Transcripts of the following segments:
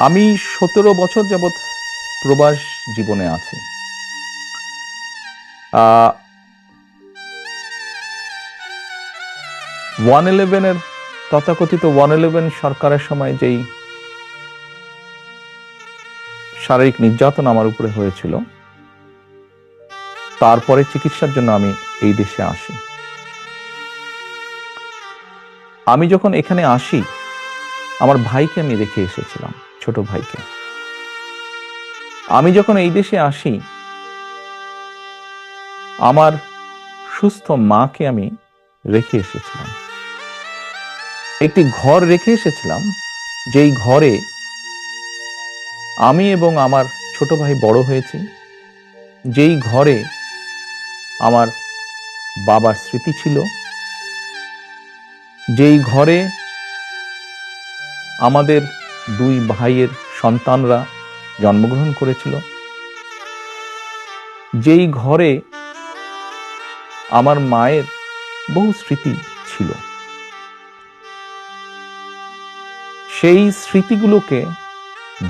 আমি 17 বছর যাবৎ প্রবাস জীবনে আছি। 111-এর তথাকথিত 111 সরকারের সময় যেই শারীরিক নির্যাতন আমার উপরে হয়েছিল, তারপরে চিকিৎসার জন্য আমি এই দেশে আসি। আমি যখন এখানে আসি, আমার ভাইকে আমি রেখে এসেছিলাম, ছোট ভাইকে। আমি যখন এই দেশে আসি, আমার সুস্থ মাকে আমি রেখে এসেছিলাম। একটি ঘর রেখে এসেছিলাম, যেই ঘরে আমি এবং আমার ছোট ভাই বড় হয়েছি, যেই ঘরে আমার বাবার স্মৃতি ছিল, যেই ঘরে আমাদের দুই ভাইয়ের সন্তানরা জন্মগ্রহণ করেছিল, যেই ঘরে আমার মায়ের বহু স্মৃতি ছিল, সেই স্মৃতিগুলোকে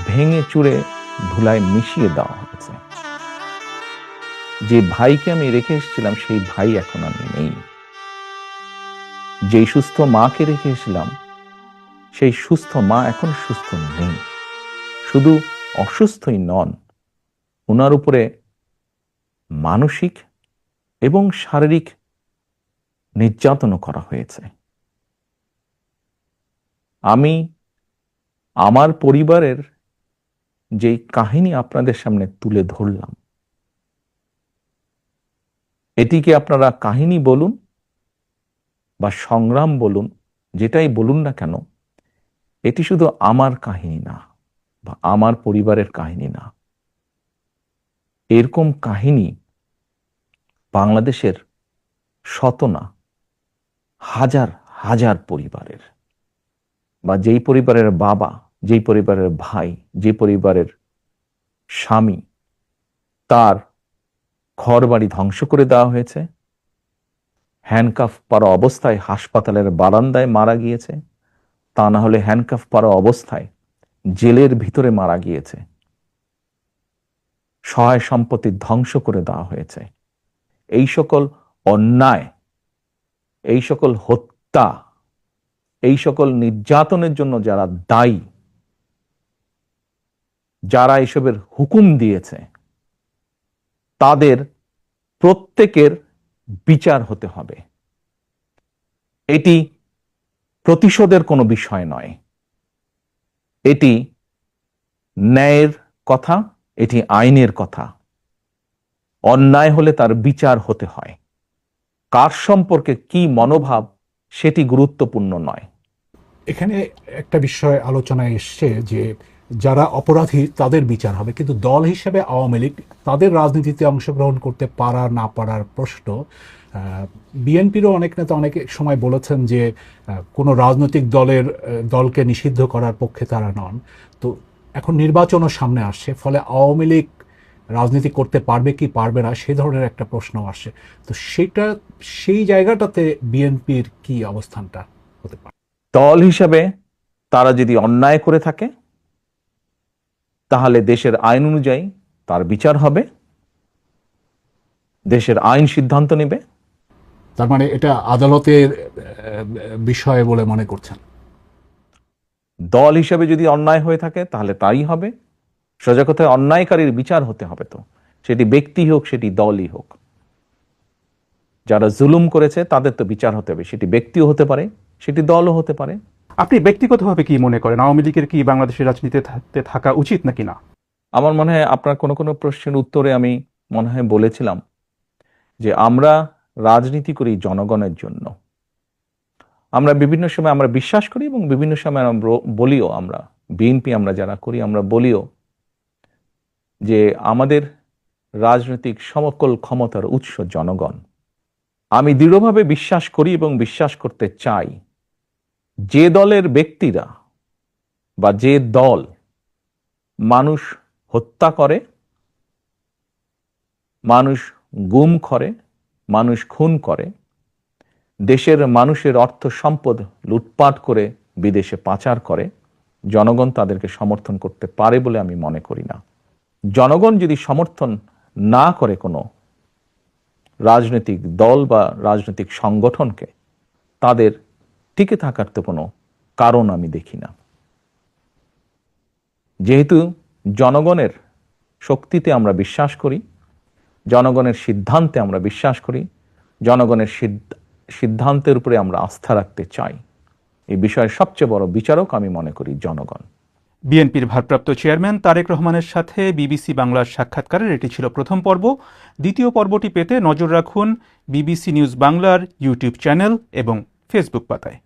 ভেঙে চুরে ধুলায় মিশিয়ে দেওয়া হয়েছে। যে ভাইকে আমি রেখে এসেছিলাম, সেই ভাই এখন আর নেই। যেই সুস্থ মাকে রেখে এসেছিলাম, সেই সুস্থ মা এখন সুস্থ নেই। শুধু অসুস্থই নন, ওনার উপরে মানসিক এবং শারীরিক নির্যাতনও করা হয়েছে। আমি আমার পরিবারের যে কাহিনী আপনাদের সামনে তুলে ধরলাম, এটিকে আপনারা কাহিনী বলুন বা সংগ্রাম বলুন, যেটাই বলুন না কেন, এটি শুধু আমার কাহিনী না বা আমার পরিবারের কাহিনী না। এরকম কাহিনী বাংলাদেশের শত না হাজার হাজার পরিবারের, বা যেই পরিবারের বাবা, যেই পরিবারের ভাই, যে পরিবারের স্বামী, তার ঘরবাড়ি ধ্বংস করে দেওয়া হয়েছে, হ্যান্ডকাফ পরা অবস্থায় হাসপাতালের বারান্দায় মারা গিয়েছে, তা না হলে হ্যান্ডকাফ পরা অবস্থায় জেলের ভিতরে মারা গিয়েছে, সহায় সম্পত্তি ধ্বংস করে দেওয়া হয়েছে। এই সকল অন্যায়, এই সকল হত্যা, এই সকল নির্যাতনের জন্য যারা দায়ী, যারা এসবের হুকুম দিয়েছে, তাদের প্রত্যেকের বিচার হতে হবে। এটি প্রতিশোধের কোনো বিষয় নয়, এটি ন্যায়ের কথা, এটি আইনের কথা। অন্যায় হলে তার বিচার হতে হয়। কার সম্পর্কে কি মনোভাব, সেটি গুরুত্বপূর্ণ নয়। এখানে একটা বিষয় আলোচনায় এসছে যে যারা অপরাধী তাদের বিচার হবে, কিন্তু দল হিসেবে আওয়ামী লীগ তাদের রাজনীতিতে অংশগ্রহণ করতে পারা না পারার প্রশ্ন। বিএনপিরও অনেক নেতা অনেক সময় বলেছেন যে কোনো রাজনৈতিক দলকে নিষিদ্ধ করার পক্ষে তারা নন। তো এখন নির্বাচনও সামনে আসছে, ফলে আওয়ামী লীগ রাজনীতি করতে পারবে কি পারবে না সে ধরনের একটা প্রশ্ন আসছে। তো সেই জায়গাটাতে বিএনপির কি অবস্থানটা হতে পারে? দল হিসেবে তারা যদি অন্যায় করে থাকে, তাহলে দেশের আইন অনুযায়ী তার বিচার হবে, দেশের আইন সিদ্ধান্ত নেবে। তার মানে এটা আদালতের বিষয় বলে মনে করছেন? দল হিসেবে যদি অন্যায় হয়ে থাকে তাহলে তাই হবে। সোজা কথায় অন্যায়কারীর বিচার হতে হবে, তো সেটি ব্যক্তি হোক, সেটি দলই হোক। যারা জুলুম করেছে তাদের তো বিচার হতে হবে, সেটি ব্যক্তিও হতে পারে, সেটি দলও হতে পারে। আপনি ব্যক্তিগতভাবে কি মনে করেন, আওয়ামী লীগের কি বাংলাদেশের রাজনীতিতে থাকা উচিত নাকি না? আমার মনে হয় আপনার কোনো কোনো প্রশ্নের উত্তরে আমি মনে হয় বলেছিলাম যে আমরা রাজনীতি করি জনগণের জন্য। আমরা বিভিন্ন সময় আমরা বিশ্বাস করি এবং বিভিন্ন সময় আমরা বলিও, আমরা বিএনপি আমরা যারা করি আমরা বলিও যে আমাদের রাজনৈতিক সমকল ক্ষমতার উৎস জনগণ। আমি দৃঢ়ভাবে বিশ্বাস করি এবং বিশ্বাস করতে চাই, যে দলের ব্যক্তিরা বা যে দল মানুষ হত্যা করে, মানুষ গুম করে, মানুষ খুন করে, দেশের মানুষের অর্থ সম্পদ লুটপাট করে বিদেশে পাচার করে, জনগণ তাদেরকে সমর্থন করতে পারে বলে আমি মনে করি না। জনগণ যদি সমর্থন না করে কোনো রাজনৈতিক দল বা রাজনৈতিক সংগঠনকে, তাদের টিকে থাকার তো কোনো কারণ আমি দেখি না। যেহেতু জনগণের শক্তিতে আমরা বিশ্বাস করি, জনগণের সিদ্ধান্তে আমরা বিশ্বাস করি, জনগণের সিদ্ধান্তের উপরে আমরা আস্থা রাখতে চাই, এই বিষয়ের সবচেয়ে বড় বিচারক আমি মনে করি জনগণ। বিএনপির ভারপ্রাপ্ত চেয়ারম্যান তারেক রহমানের সাথে বিবিসি বাংলার সাক্ষাৎকারের এটি ছিল প্রথম পর্ব। দ্বিতীয় পর্বটি পেতে নজর রাখুন বিবিসি নিউজ বাংলার ইউটিউব চ্যানেল এবং ফেসবুক পাতায়।